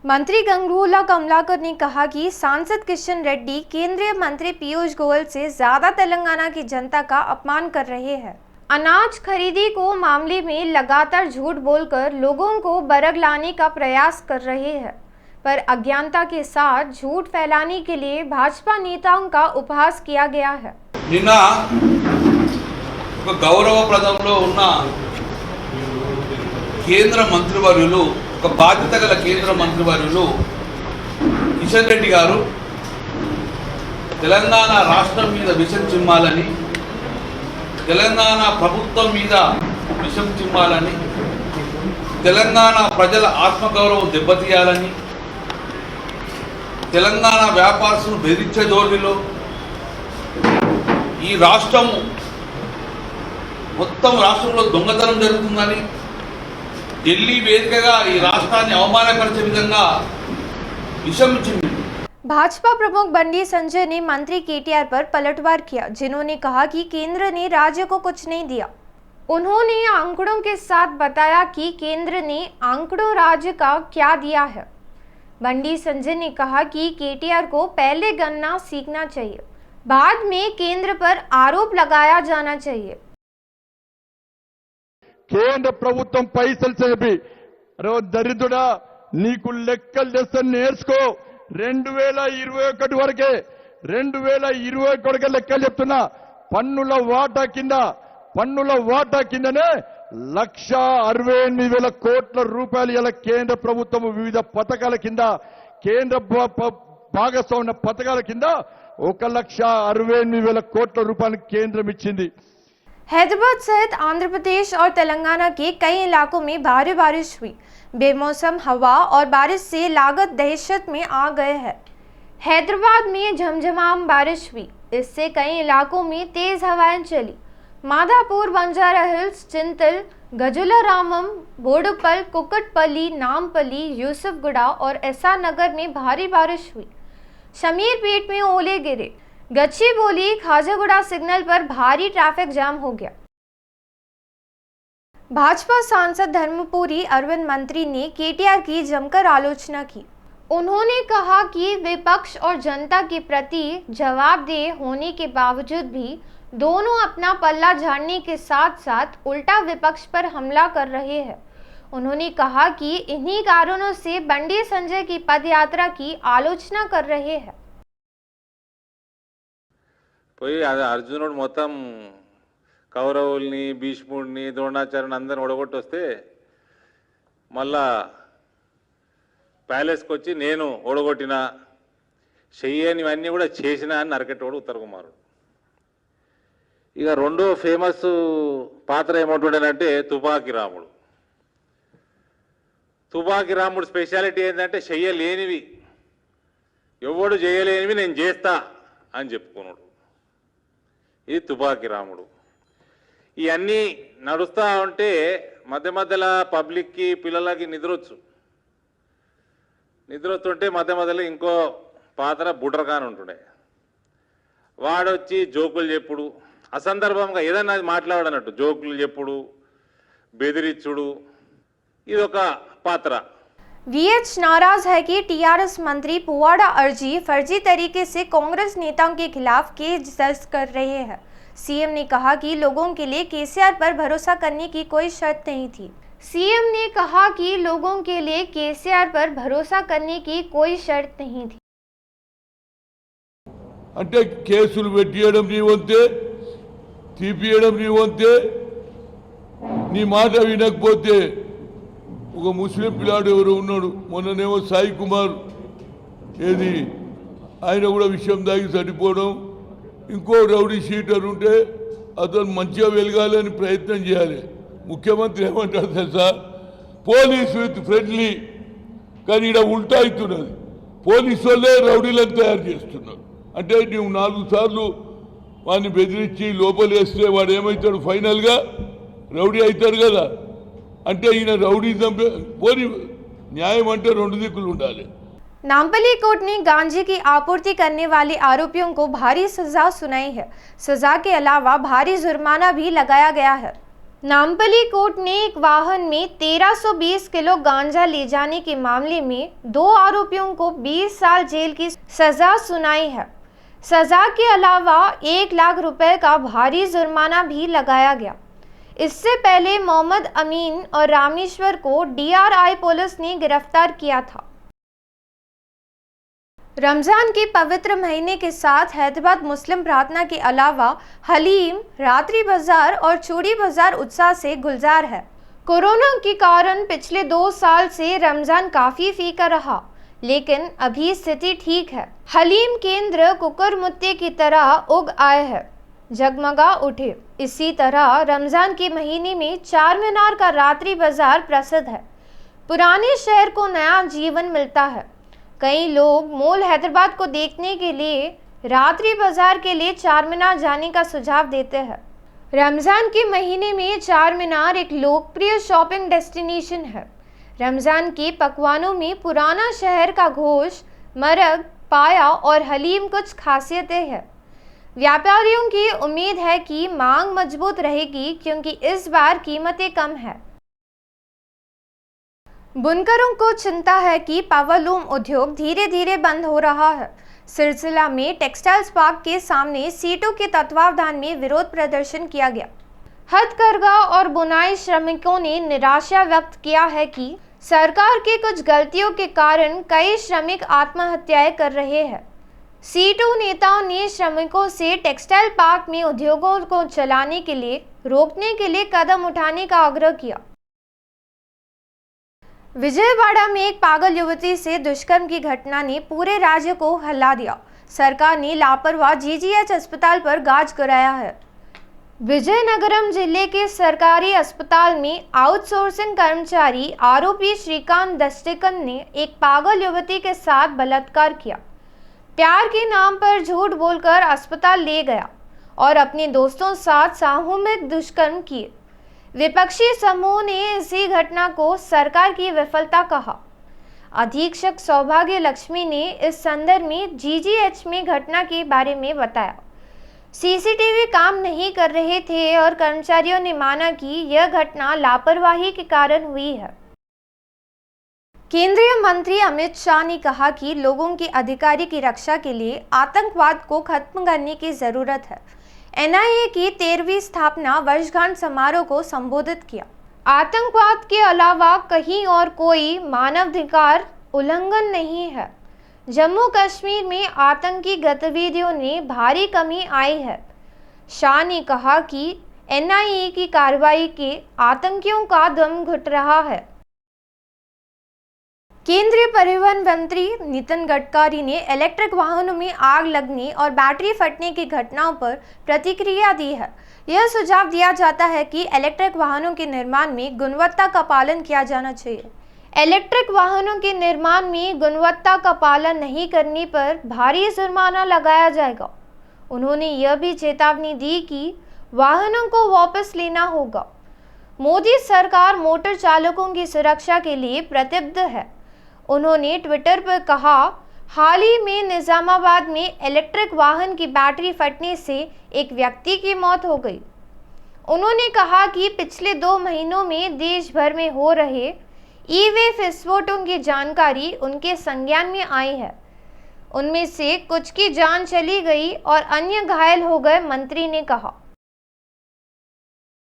मंत्री गंगूला कमलाकर ने कहा कि सांसद किशन रेड्डी केंद्रीय मंत्री पीयूष गोयल से ज्यादा तेलंगाना की जनता का अपमान कर रहे हैं। अनाज खरीदी को मामले में लगातार झूठ बोलकर लोगों को बरग लाने का प्रयास कर रहे हैं, पर अज्ञानता के साथ झूठ फैलाने के लिए भाजपा नेताओं का उपहास किया गया है। నిన్న ఒక గౌరవప్రదంలో ఉన్న కేంద్ర మంత్రివర్యులు ఒక బాధ్యత గల కేంద్ర మంత్రివర్యులు కిషన్ రెడ్డి గారు తెలంగాణ రాష్ట్రం మీద విషం చిమ్మాలని, తెలంగాణ ప్రభుత్వం మీద విషం చిమ్మాలని, తెలంగాణ ప్రజల ఆత్మగౌరవం దెబ్బతీయాలని, తెలంగాణ వ్యాపారస్తులను బెదిరించే ధోరణిలో ఈ రాష్ట్రం మొత్తం రాష్ట్రంలో దొంగతనం జరుగుతుందని, ఢిల్లీ వేదికగా ఈ రాష్ట్రాన్ని అవమానపరిచే విధంగా విషం చిమ్మింది। भाजपा प्रमुख बंडी संजय ने मंत्री केटीआर पर पलटवार किया, जिन्होंने कहा कि केंद्र ने राज्य को कुछ नहीं दिया। उन्होंने आंकड़ों के साथ बताया कि केंद्र ने आंकड़ों राज्य का क्या दिया है। बंडी संजय ने कहा कि केटीआर को पहले गणना सीखना चाहिए, बाद में केंद्र पर आरोप लगाया जाना चाहिए। కేంద్ర ప్రభుత్వం పైసలు చెప్పి దరిద్రుడా నీకు లెక్కలు చేస్తే నేర్చుకో, 2021 వరకే 2021 లెక్కలు చెప్తున్నా, పన్నుల వాటా కిందనే 1,68,000 కోట్ల రూపాయలు ఇలా కేంద్ర ప్రభుత్వం వివిధ పథకాల కింద, కేంద్ర భాగస్వామ్య పథకాల కింద 1,68,000 కోట్ల రూపాయలు కేంద్రం ఇచ్చింది। हैदराबाद सहित आंध्र प्रदेश और तेलंगाना के कई इलाकों में भारी बारिश हुई। बेमौसम हवा और बारिश से लागत दहशत में आ गए हैं। हैदराबाद में झमझमाम बारिश हुई, इससे कई इलाकों में तेज हवाएं चली। माधापुर, बंजारा हिल्स, चिंतल, गजुलारामम, बोडुपल, कुकटपल्ली, नामपल्ली, यूसुफगुड़ा और एसआर नगर में भारी बारिश हुई। शमीरपेट में ओले गिरे। गच्चीबौली खाजागुड़ा सिग्नल पर भारी ट्रैफिक जाम हो गया। भाजपा सांसद धर्मपुरी अरविंद मंत्री ने केटीआर की जमकर आलोचना की। उन्होंने कहा कि विपक्ष और जनता के प्रति जवाबदेह होने के बावजूद भी दोनों अपना पल्ला झाड़ने के साथ साथ उल्टा विपक्ष पर हमला कर रहे हैं। उन्होंने कहा कि इन्हीं कारणों से बंडी संजय की पदयात्रा की आलोचना कर रहे हैं। పోయి అర్జునుడు మొత్తం కౌరవుల్ని, భీష్ముడిని, ద్రోణాచార్యుని అందరిని ఒడగొట్టి వస్తే మళ్ళా ప్యాలెస్కి వచ్చి నేను ఓడగొట్టిన చెయ్యనివన్నీ కూడా చేసిన అని నరకెట్టోడు ఉత్తర కుమారుడు। ఇక రెండో ఫేమస్ పాత్ర ఏమంటుండేనంటే తుపాకి రాముడు। తుపాకి రాముడు స్పెషాలిటీ ఏంటంటే చెయ్యలేనివి, ఎవడు చేయలేనివి నేను చేస్తా అని చెప్పుకున్నాడు। ఇది తుపాకి రాముడు। ఇవన్నీ నడుస్తూ ఉంటే మధ్య మధ్యలో పబ్లిక్కి, పిల్లలకి నిద్రొస్తుంటే మధ్య మధ్యలో ఇంకో పాత్ర బుడ్రకాన్ ఉంటుండే, వాడొచ్చి జోకులు చెప్పుడు, అసందర్భంగా ఏదన్నా మాట్లాడనట్టు జోకులు చెప్పుడు, బెదిరించుడు, ఇదొక పాత్ర। वीएच नाराज है कि टीआरएस मंत्री पुवाड़ा अर्जी फर्जी तरीके से कांग्रेस नेताओं के खिलाफ केस दर्ज कर रहे हैं। सीएम ने कहा कि लोगों के लिए केसीआर पर भरोसा करने की कोई शर्त नहीं थी। सीएम ने कहा कि लोगों के लिए केसीआर पर भरोसा करने की कोई शर्त नहीं थी। అంటే కేసులు పెట్టియడం నీ వంతే, తీపియడం నీ వంతే, నీ మాట వినకపోతే ఒక ముస్లిం పిల్లాడు ఎవరు ఉన్నాడు, మొన్ననేమో సాయి కుమార్, ఏది ఆయన కూడా విషయం దాగి చనిపోవడం, ఇంకో రౌడీ షీటర్ ఉంటే అతను మంచిగా వెలగాలని ప్రయత్నం చేయాలి। ముఖ్యమంత్రి ఏమంటారు తెలుసా, పోలీస్ విత్ ఫ్రెండ్లీ, కానీ ఇక్కడ ఉల్టా అవుతున్నది, పోలీసు వాళ్ళే రౌడీలను తయారు చేస్తున్నారు। అంటే నువ్వు 4 సార్లు వాడిని బెదిరించి లోపలేస్తే వాడు ఏమవుతాడు, ఫైనల్గా రౌడీ అవుతాడు కదా। అంటే ఈయన రౌడీజం పోని న్యాయం అంటే 2 దిక్కులు ఉండాలి। नामपल्ली कोर्ट ने गांजे की आपूर्ति करने वाले आरोपियों को भारी सजा सुनाई है। सजा के अलावा भारी जुर्माना भी लगाया गया है। नामपल्ली कोर्ट ने एक वाहन में 1320 किलो गांजा ले जाने के मामले में 2 आरोपियों को 20 साल जेल की सजा सुनाई है। सजा के अलावा 1 लाख रुपए का भारी जुर्माना भी लगाया गया। इससे पहले मोहम्मद अमीन और रामेश्वर को DRI पुलिस ने गिरफ्तार किया था। रमजान के पवित्र महीने के साथ हैदराबाद मुस्लिम प्रार्थना के अलावा हलीम, रात्रि बाजार और चूड़ी बाजार उत्साह से गुलजार है। कोरोना के कारण पिछले 2 साल से रमजान काफी फीका रहा, लेकिन अभी स्थिति ठीक है। हलीम केंद्र कुकुरमुत्ते की तरह उग आए हैं, जगमगा उठे। इसी तरह रमजान के महीने में चार मीनार का रात्रि बाजार प्रसिद्ध है। पुराने शहर को नया जीवन मिलता है। कई लोग मॉल हैदराबाद को देखने के लिए रात्रि बाजार के लिए चार मीनार जाने का सुझाव देते हैं। रमजान के महीने में चार मीनार एक लोकप्रिय शॉपिंग डेस्टिनेशन है। रमजान के पकवानों में पुराना शहर का गोश्त, मरग, पाया और हलीम कुछ खासियतें हैं। व्यापारियों की उम्मीद है कि मांग मजबूत रहेगी क्योंकि इस बार कीमतें कम है। बुनकरों को चिंता है कि पावरलूम उद्योग धीरे धीरे बंद हो रहा है। सिलसिला में टेक्सटाइल्स पार्क के सामने सीटों के तत्वावधान में विरोध प्रदर्शन किया गया। हथकरघा और बुनाई श्रमिकों ने निराशा व्यक्त किया है कि सरकार की कुछ गलतियों के कारण कई श्रमिक आत्महत्याएं कर रहे हैं। सीटू नेताओं ने श्रमिकों से टेक्सटाइल पार्क में उद्योगों को चलाने के लिए रोकने के लिए कदम उठाने का आग्रह किया। विजयवाड़ा में एक पागल युवती से दुष्कर्म की घटना ने पूरे राज्य को हिला दिया। सरकार ने लापरवाह GGH अस्पताल पर गाज गिराया है। विजयनगरम जिले के सरकारी अस्पताल में आउटसोर्सिंग कर्मचारी आरोपी श्रीकांत दस्टेकन ने एक पागल युवती के साथ बलात्कार किया। प्यार के नाम पर झूठ बोलकर अस्पताल ले गया और अपने दोस्तों साथ सामूहिक दुष्कर्म किए। विपक्षी समूह ने इसी घटना को सरकार की विफलता कहा। अधीक्षक सौभाग्य लक्ष्मी ने इस संदर्भ में GGH में घटना के बारे में बताया। CCTV काम नहीं कर रहे थे और कर्मचारियों ने माना कि यह घटना लापरवाही के कारण हुई है। केंद्रीय मंत्री अमित शाह ने कहा कि लोगों के अधिकार की रक्षा के लिए आतंकवाद को खत्म करने की जरूरत है। NIA की 13वीं स्थापना वर्षगांठ समारोह को संबोधित किया। आतंकवाद के अलावा कहीं और कोई मानवाधिकार उल्लंघन नहीं है। जम्मू कश्मीर में आतंकी गतिविधियों ने भारी कमी आई है। शाह ने कहा कि NIA की कार्रवाई के आतंकियों का दम घुट रहा है। केंद्रीय परिवहन मंत्री नितिन गडकरी ने इलेक्ट्रिक वाहनों में आग लगने और बैटरी फटने की घटनाओं पर प्रतिक्रिया दी है। यह सुझाव दिया जाता है कि इलेक्ट्रिक वाहनों के निर्माण में गुणवत्ता का पालन किया जाना चाहिए। इलेक्ट्रिक वाहनों के निर्माण में गुणवत्ता का पालन नहीं करने पर भारी जुर्माना लगाया जाएगा। उन्होंने यह भी चेतावनी दी कि वाहनों को वापस लेना होगा। मोदी सरकार मोटर चालकों की सुरक्षा के लिए प्रतिबद्ध है। उन्होंने ट्विटर पर कहा, हाल ही में निजामाबाद में इलेक्ट्रिक वाहन की बैटरी फटने से एक व्यक्ति की मौत हो गई। उन्होंने कहा कि पिछले 2 महीनों में देश भर में हो रहे ई-वे विस्फोटों की जानकारी उनके संज्ञान में आई है। उनमें से कुछ की जान चली गई और अन्य घायल हो गए, मंत्री ने कहा।